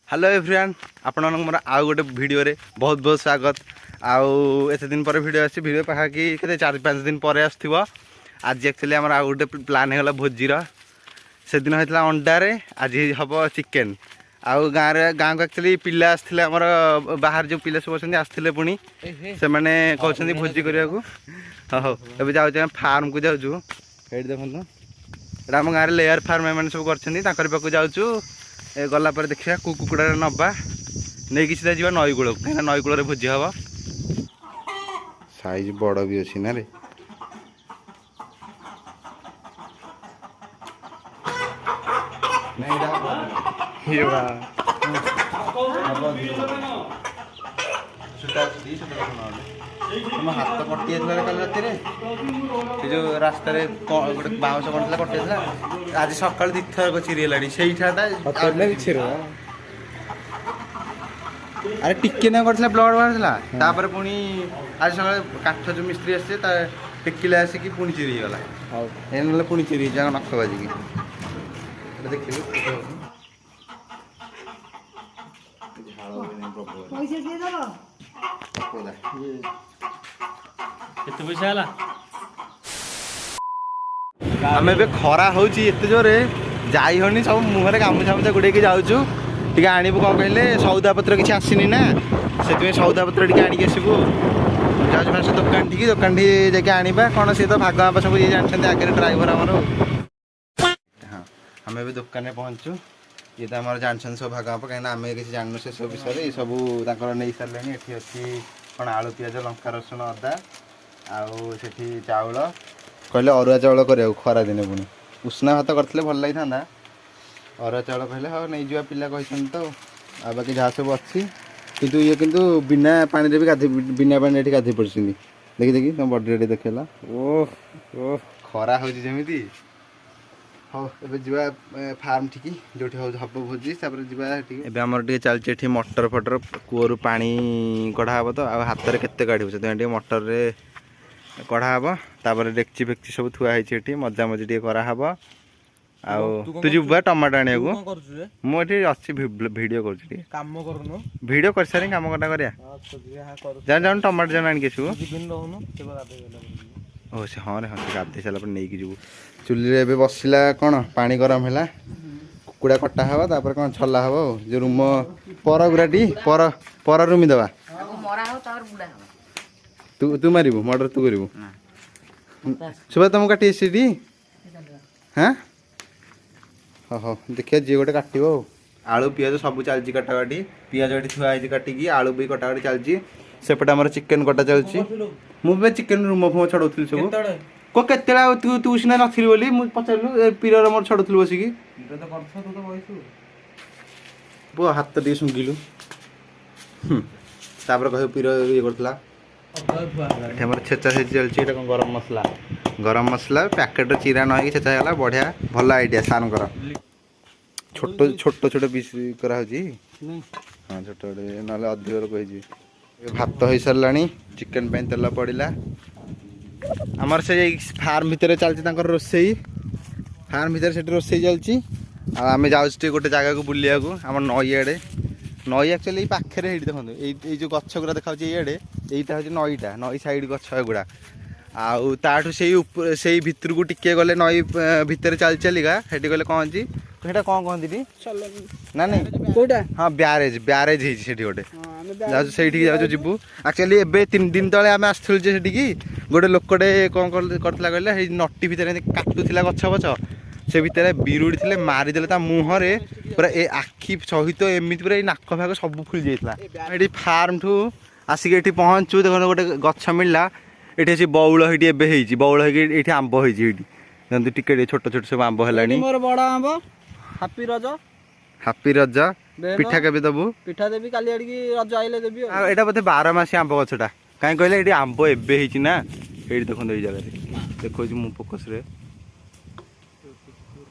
Hello everyone आपण मोर आउ गोटे वीडियो रे बहुत बहुत स्वागत। आउ एत दिन पर वीडियो आसी वीडियो पाखाकि के 4-5 दिन पर आसथिबो। आज एक्चुअली हमर आउ गोटे प्लान हेगला भोजीर। से दिन होइतला अंडा रे, आज हबो चिकेन। आउ गाँ को एक्चुअली पिला आसथिले हमर बाहर जो पिला सब अछन आसथिले पुनी से माने कहउछन भोजी करिया को। हो एबे जाउ जे फार्म को जाउछु। एड देखन एटा हम गाँ रे लेयर फार्म माने सब करछन ताकर पाकु जाउछु। गला पर देखिया कुकुड़ा नबा नहीं कि सीधा जीवा नई कूल कहीं नई कूल भोजी हम। साइज बड़ भी अच्छी ना रे। हाथ कटि कल राति जो रास्त गोटे बाउंस कटा कटि आज सका 2 थर चिरीगला से अरे टिके ना करथिला ब्लड बाहर पुणी आज सकाल काठ जो मिस्त्री आसे टिकिले आसिक पुणी चिरी गला ए पुणी चिरी जा नख बाजिकी देखिए आम ए खरा होती जोरे जाई होनी सब मुहर गामुछा मुछा गुड़े जाऊँ टे आणबू कौन कहले सौदा पत्र किसी आसनी ना से सौदा पत्र टे आणिक आसबू जाऊँ फास्ट दुकान ठीक दुकान टी जाके आना कौन सी तो भाग आप सब ये जानते आगे ड्राइवर आमर। हाँ आम ए दुकान में पहुँचु ये तो आम जानते सब भाग आप कहीं आम किसी जानू से सब विषय ये सब नहीं सारे ये अच्छी कौन आलू पिज लंका रसुण अदा आउ से चाउल कहले अरुआ चाउल कर खरा दिन पुणी उष्णा भात करते भल लगी था। अरुआ चाउल कहले हाँ नहीं जा पिला कही तो आ बाकी जहाँ सब अच्छी किंतु ये किंतु बिना पानी रे भी गाधे बिना पानी ये गाधे पड़ी देखी देखी तुम बडी देखला ओह खरा होमी। हाँ ए जा फार्म ठीक जो हम भोजी एवं आमर टे चलती मटर फटर कूअर पानी कढ़ा हे तो आ हाथ में केते काढ़ से मटर रे कढ़ा हे तापर डेक्ची फेक्ची सब थुआई मजा मजी टे कराब। तू जीव टमाटो आने मुझे अच्छी भिडियो कर भिडियो कर सारे कम कटा करा जान जान टमाटो जान आनिक ओ से हाँ रे हाँ से गाधे सारा नहीं जीव चुली रे बसला कौन पानी गरम है कुकुड़ा कटा हे तापर कौन छला हम जो रूम पर गुराटी पर पर रुमी दबा तू तू मारू मर्डर तू करू सुबह तुमको काटी आसी हाँ हाँ हाँ देखिए जी गोटे काट आलू पिज सब चलती कटाकटी पिज ये थुआई काटिकी आलू भी कटाकटी चलती सेपटे आम चिकेन कटा चलती मुझे चिकेन रूम फुम छड़ाऊली सब को के तू सीना नी बोली पचारू पीर मोर छड़ाऊल बसिकी पुआ हाथ टे शुंघिलु तापर कह पीर ये करता छेचा छेची चलती गरम मसला पैकेट चिरा नई छेचा बढ़िया भल आइडिया सार कर छोट छोट छोट पीस करा हाँ छोट ना अधिक लोक भात हो सारा चिकेन तेल पड़ा आमर से फार्म भितर चलती रोसई फार्म भितर से रोसई चलती आम जाऊँ गोटे जगह को बुलिया आम नई आड़े नई एक्चुअली पाखे देखो ये गछ गुरा देखा ये यहाँ हूँ नईटा नई साइड गछ गुड़ा आउ ताठू से भितर को टिके गले नई भितर चल चलिका से गले कौन जी कौन कहती ना नहीं कोटा हाँ ब्यारेज ब्यारेज से गोटे से जीवु एक्चुअली एवं 3 दिन तले आम आसलु से गोटे लोकटे कौन करता कहले नटी भितर काटुला गछ बछ से भितर बिरुड़ी थे मारिदे मुहरे पूरा ए आखि सहित एमती पूरा नाक भाग सब फुल जाता ये फार्म ठू आसिक ये पहुँचू देख गोटे गछ मिलला ये अच्छी बौल ये बौल ये आंब होती टिके छोट छोट सब आंब है हापी रज पिठा के दबू पिठा देवी काली आड़ी रज आइले देवी एटा बोधे 12 मासी आंब गछटा कहीं कहले ये आंब एवं ना ये देखो ये जगह देखो मु फोकस रे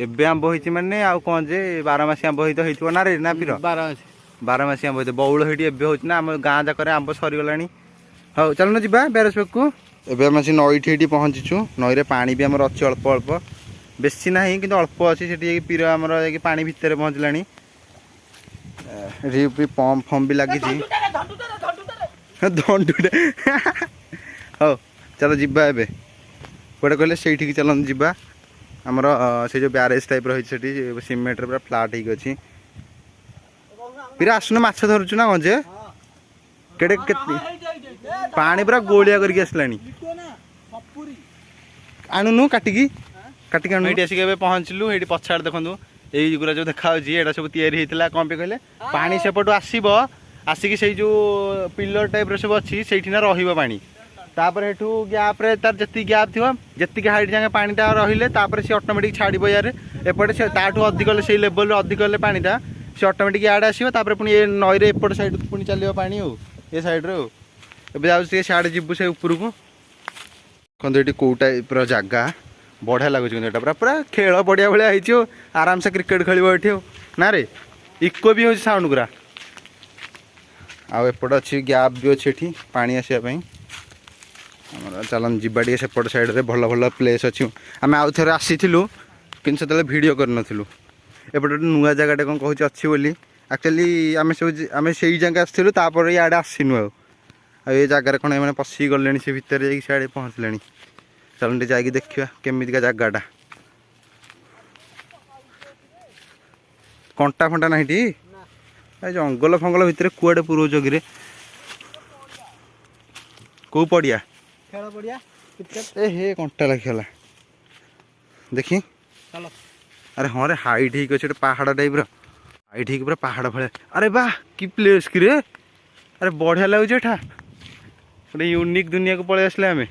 एवं आंब होती माने आउ कौन जे 12 मासी आंब होती ना रे ना पीर 12 मासी आंब होती बौल ये होती ना आम गाँ जाक आंब सरीगला। हाँ चलो ना जा बेरस पेक एवं आम से नईठी ये पहुँचीचु नई पानी भी आमर अच्छी अल्प अल्प बेसी ना कि अल्प अच्छी से पीर आमर पा भितर पहुँचला ଏଠି ବି ପମ୍ପ ଫମ୍ପ ବି ଲାଗିଛି ଦଣ୍ଡୁଟା ହଉ ଚାଲ ଯିବା ଏବେ କୁଆଡ଼େ କହିଲେ ସେଇଠିକି ଚାଲନ୍ତୁ ଯିବା ଆମର ସେ ଯେଉଁ ବ୍ୟାରେଜ୍ ଟାଇପ୍ର ହେଇଛି ସେଠି ସିମେଣ୍ଟରେ ପୁରା ଫ୍ଲାଟ୍ ହେଇକି ଅଛି ପିରା ଆସୁନ ମାଛ ଧରୁଛୁ ନା ଗଞ୍ଜେ କେଡ଼େ କେତେ ପାଣି ପୁରା ଗୋଳିଆ କରିକି ଆସିଲାଣି ଆଣୁନୁ କାଟିକି ଆଣୁ ଏଇଠି ଆସିକି ଏବେ ପହଞ୍ଚିଲୁ ଏଇଠି ପଛଆଡ଼େ ଦେଖନ୍ତୁ ଏଇଗୁଡ଼ା ଯେଉଁ ଦେଖାହେଉଛି ଏଇଟା ସବୁ ତିଆରି ହେଇଥିଲା କ'ଣ ପାଇଁ କହିଲେ ପାଣି ସେପଟୁ ଆସିବ ଆସିକି ସେଇ ଯେଉଁ ପିଲର ଟାଇପ୍ର ସବୁ ଅଛି ସେଇଠି ନା ରହିବ ପାଣି ତାପରେ ସେଠୁ ଗ୍ୟାପ୍ରେ ତାର ଯେତିକି ଗ୍ୟାପ୍ ଥିବ ଯେତିକି ହାଇଟ୍ ଯାଏଁ ପାଣିଟା ରହିଲେ ତାପରେ ସେ ଅଟୋମେଟିକ୍ ଛାଡ଼ିବ ୟାରେ ଏପଟେ ସେ ତାଠୁ ଅଧିକ ହେଲେ ସେଇ ଲେବଲ୍ରେ ଅଧିକ ହେଲେ ପାଣିଟା ସେ ଅଟୋମେଟିକ୍ ଇଆଡ଼େ ଆସିବ ତାପରେ ପୁଣି ଏ ନଈରେ ଏପଟ ସାଇଡ଼୍ ପୁଣି ଚାଲିବ ପାଣି ଆଉ ଏ ସାଇଡ଼୍ରେ ଆଉ ଏବେ ଯାଉଛି ଟିକେ ସିଆଡ଼େ ଯିବୁ ସେ ଉପରକୁ ଦେଖନ୍ତୁ ଏଠି କେଉଁ ଟାଇପ୍ର ଜାଗା ବଢ଼ିଆ ଲାଗୁଛି କିନ୍ତୁ ଏଇଟା ପୁରା ପୁରା ଖେଳ ପଡ଼ିଆ ଭଳିଆ ହେଇଛି ଆଉ ଆରାମସେ କ୍ରିକେଟ୍ ଖେଳିବ ଏଠି ଆଉ ନା ରେ ଇକୋ ବି ହେଉଛି ସାଉଣ୍ଡ ପୁରା ଆଉ ଏପଟେ ଅଛି ଗ୍ୟାପ୍ ବି ଅଛି ଏଠି ପାଣି ଆସିବା ପାଇଁ ଆମର ଚାଲନ୍ତୁ ଯିବା ଟିକେ ସେପଟ ସାଇଡ଼୍ରେ ଭଲ ଭଲ ପ୍ଲେସ୍ ଅଛି ଆମେ ଆଉ ଥରେ ଆସିଥିଲୁ କିନ୍ତୁ ସେତେବେଳେ ଭିଡ଼ିଓ କରିନଥିଲୁ ଏପଟେ ଗୋଟେ ନୂଆ ଜାଗାଟେ କ'ଣ କହୁଛି ଅଛି ବୋଲି ଆକ୍ଚୁଆଲି ଆମେ ସେଇ ଜାଗା ଆସିଥିଲୁ ତାପରେ ଇଆଡ଼େ ଆସିନୁ ଆଉ ଏ ଜାଗାରେ କ'ଣ ଏମାନେ ପଶିକି ଗଲେଣି ସେ ଭିତରେ ଯାଇକି ସିଆଡ଼େ ପହଞ୍ଚିଲେଣି ଚାଲନ୍ତୁ ଟିକେ ଯାଇକି ଦେଖିବା କେମିତିକା ଜାଗାଟା କଣ୍ଟା ଫଣ୍ଟା ନାହିଁ ଟି ଏ ଜଙ୍ଗଲ ଫଙ୍ଗଲ ଭିତରେ କୁଆଡ଼େ ପୁରଉଛ କିରେ କେଉଁ ପଡ଼ିଆ ଖେଳ ପଡ଼ିଆ ଏ ହେ କଣ୍ଟା ଲାଗିଗଲା ଦେଖି ଆରେ ହଁ ରେ ହାଇଟ୍ ହେଇକି ଅଛି ଗୋଟେ ପାହାଡ଼ ଟାଇପ୍ର ହାଇଟ୍ ହେଇକି ପୁରା ପାହାଡ଼ ଭଳିଆ ଆରେ ବା କି ପ୍ଲେସ୍ କିରେ ଆରେ ବଢ଼ିଆ ଲାଗୁଛି ଏଠା ଗୋଟେ ୟୁନିକ୍ ଦୁନିଆକୁ ପଳେଇ ଆସିଲେ ଆମେ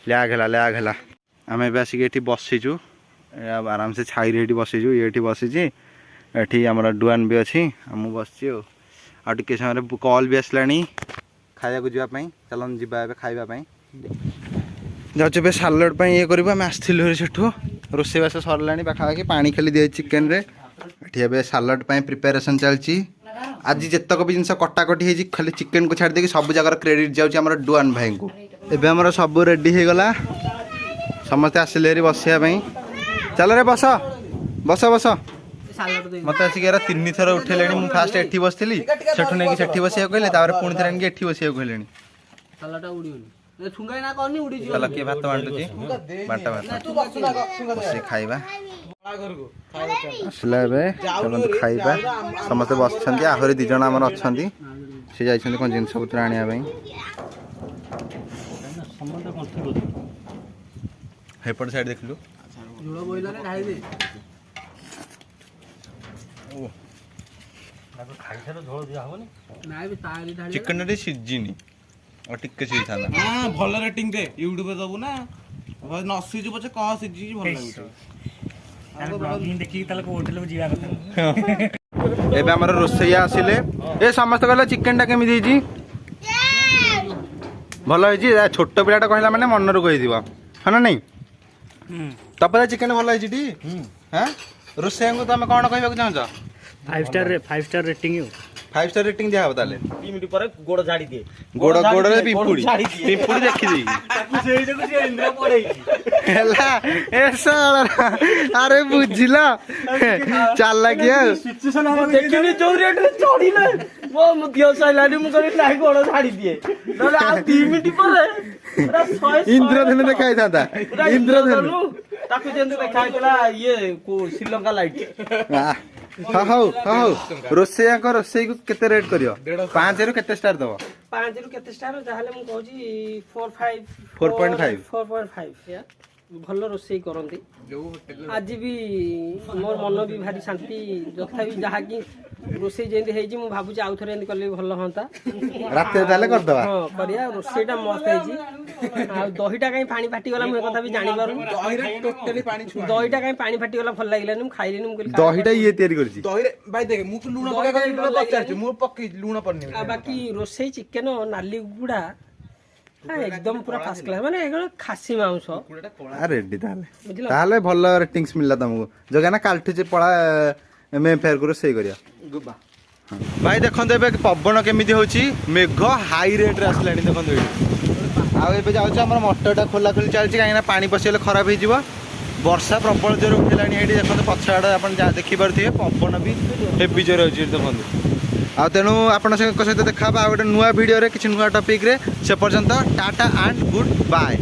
ଲ୍ୟାଗ୍ ହେଲା ଆମେ ଏବେ ଆସିକି ଏଠି ବସିଛୁ ଆରାମସେ ଛାଇରେ ଏଠି ବସିଛୁ ଏଠି ବସିଛି ଏଠି ଆମର ଡୁଆନ୍ ବି ଅଛି ମୁଁ ବସିଛି ଆଉ ଟିକେ ସମୟରେ କଲ୍ ବି ଆସିଲାଣି ଖାଇବାକୁ ଯିବା ପାଇଁ ଚାଲନ୍ତୁ ଯିବା ଏବେ ଖାଇବା ପାଇଁ ଯାଉଛୁ ଏବେ ସାଲାଡ଼ ପାଇଁ ଇଏ କରିବୁ ଆମେ ଆସିଥିଲୁ ସେଠୁ ରୋଷେଇବାସ ସରିଲାଣି ପାଖାପାଖି ପାଣି ଖାଲି ଦିଆଯାଇଛି ଚିକେନ୍ରେ ଏଠି ଏବେ ସାଲାଡ଼ ପାଇଁ ପ୍ରିପାରେସନ୍ ଚାଲିଛି ଆଜି ଯେତକ ବି ଜିନିଷ କଟାକଟି ହେଇଛି ଖାଲି ଚିକେନ୍କୁ ଛାଡ଼ି ଦେଇକି ସବୁ ଜାଗାର କ୍ରେଡ଼ିଟ୍ ଯାଉଛି ଆମର ଡୁଆନ୍ ଭାଇଙ୍କୁ ଏବେ ଆମର ସବୁ ରେଡ଼ି ହେଇଗଲା ସମସ୍ତେ ଆସିଲେ ହେରି ବସିବା ପାଇଁ ଚାଲରେ ବସ ମତେ ଆସିକି ଏରା 3 ଥର ଉଠେଇଲେଣି ମୁଁ ଫାଷ୍ଟ ଏଠି ବସିଥିଲି ସେଠୁ ନେଇକି ସେଠି ବସିବାକୁ କହିଲେ ତାପରେ ପୁଣି ଥରେ ଆଣିକି ଏଠି ବସିବାକୁ କହିଲେଣି ଚାଲ କିଏ ଭାତ ବାଣ୍ଟୁଛି ବାଣ୍ଟା ଭାତ ବସି ଖାଇବା ଆସିଲା ଏବେ ଚାଲନ୍ତୁ ଖାଇବା ସମସ୍ତେ ବସିଛନ୍ତି ଆହୁରି 2 ଜଣ ଆମର ଅଛନ୍ତି ସେ ଯାଇଛନ୍ତି କ'ଣ ଜିନିଷ ପତ୍ର ଆଣିବା ପାଇଁ ହେପଟ ସାଇଡ୍ ଦେଖିଲୁ ଚିକେନ୍ ଟା ସିଝିନି ଆଉ ଟିକେ ସିଝିଥାନ୍ତା ଭଲ ରେଟିଂ ଦେ ୟୁଟ୍ୟୁବରେ ଦବୁ ନା ନ ସିଝୁ ପଛେ କହ ସିଝିଛି ଭଲ ଲାଗୁଛି ଏବେ ଆମର ରୋଷେଇଆ ଆସିଲେ ଏ ସମସ୍ତେ କହିଲେ ଚିକେନ୍ ଟା କେମିତି ହେଇଛି ଭଲ ହେଇଛି ଛୋଟ ପିଲାଟା କହିଲା ମାନେ ମନରୁ କହିଥିବ ହଁ ନା ନାଇଁ ତପଦା ଚିକେନ୍ ଭଲ ହେଇଛି ଟି ହଁ ରୋଷେଇଆଙ୍କୁ ତମେ କ'ଣ କହିବାକୁ ଚାହୁଁଛ 5 ଷ୍ଟାର ରେଟିଂ 5 ଷ୍ଟାର ରେଟିଂ ଦିଆହବ ତାହେଲେ 2 ମିନିଟ୍ ପରେ ଗୋଡ଼ ଝାଡ଼ି ଦିଏ ଗୋଡ଼ରେ ପିମ୍ପୁଡ଼ି ଦେଖିଦେଇକି ହେଲା ଏ ଆରେ ବୁଝିଲ ଚାଲାକି ଆଉ ଦେଖିନି ଯୋଉ ରେଟରେ ଚଢିଲେ ମୋ ଦିଅ ସାଇଲାନି ମୁଁ କହିଲି ନାଇଁ ଗୋଡ଼ ଛାଡ଼ି ଦିଏ ନହେଲେ ଆଉ 2 ମିନିଟ୍ ପରେ ଇନ୍ଦ୍ରଧନୁ ଦେଖା ହେଇଥାନ୍ତା ଇନ୍ଦ୍ରଧନୁ ତାକୁ ଯେମିତି ଦେଖା ହେଇଥିଲା ଇଏ ଶ୍ରୀଲଙ୍କା ଲାଇଟ୍ ହଉ ରୋଷେଇଆଙ୍କ ରୋଷେଇକୁ କେତେ ରେଟ୍ କରିବ 5 ରୁ କେତେ ଷ୍ଟାର ଦବ 5 ରୁ କେତେ ଷ୍ଟାର ଯାହେଲେ ମୁଁ କହୁଛି 4.5 ଭଲ ରୋଷେଇ କରନ୍ତି ଆଜି ବି ମୋର ମନ ବି ଭାରି ଶାନ୍ତି ତଥାପି ଯାହାକି ରୋଷେଇ ଯେମିତି ହେଇଛି ମୁଁ ଭାବୁଛି ଆଉ ଥରେ ଏମିତି କଲେ ଭଲ ହୁଅନ୍ତା ରାତିରେ ତାହେଲେ କରିଦବା ହଁ କରିବା ରୋଷେଇଟା ମସ୍ତ ହେଇଛି ଆଉ ଦହିଟା କାଇଁ ପାଣି ଫାଟିଗଲା ମୁଁ କଥା ବି ଜାଣିପାରୁନି ଦହିଟା କାଇଁ ପାଣି ଫାଟିଗଲା ଭଲ ଲାଗିଲାନି ମୁଁ ଖାଇଲିନି ମୁଁ କହିଲି ଦହିଟା ଇଏ ତିଆରି କରିଛି ଦହିରେ ଭାଇ ଦେଖେ ମୁଁ ଲୁଣ ପଚାରୁଛି ମୁଁ ପକେଇଛି ଲୁଣ ପଡନି ଆଉ ବାକି ରୋଷେଇ ଚିକେନ ନାଲି ଗୁଡା एकदम पूरा फास्ट क्लास माने एगो खासी मांस रेडी ताले भल रेटिंग्स मिलला तुमको जगह ना कालठु जे पळा एमे फेयर करो सही करिया भाई देखंत एबे पवन केमिति होची मेघ हाई रेट रे आसलानी देखंत एबे आ एबे जाउछ हमर मोटरटा खोला खोली चलछि काहे ना पानी पसिले खराब हे जिवो ବର୍ଷା ପ୍ରବଳ ଜୋରେ ଉଠିଲାଣି ଏଇଠି ଦେଖନ୍ତୁ ପଛ ଆଡ଼େ ଆପଣ ଯାହା ଦେଖିପାରୁଥିବେ ପବନ ବି ହେଭି ଜୋରେ ହେଉଛି ଏଠି ଦେଖନ୍ତୁ। ଆଉ ତେଣୁ ଆପଣଙ୍କ ସହିତ ଦେଖା ହେବା ଆଉ ଗୋଟେ ନୂଆ ଭିଡ଼ିଓରେ କିଛି ନୂଆ ଟପିକ୍ରେ। ସେ ପର୍ଯ୍ୟନ୍ତ ଟାଟା ଆଣ୍ଡ ଗୁଡ୍ ବାଏ।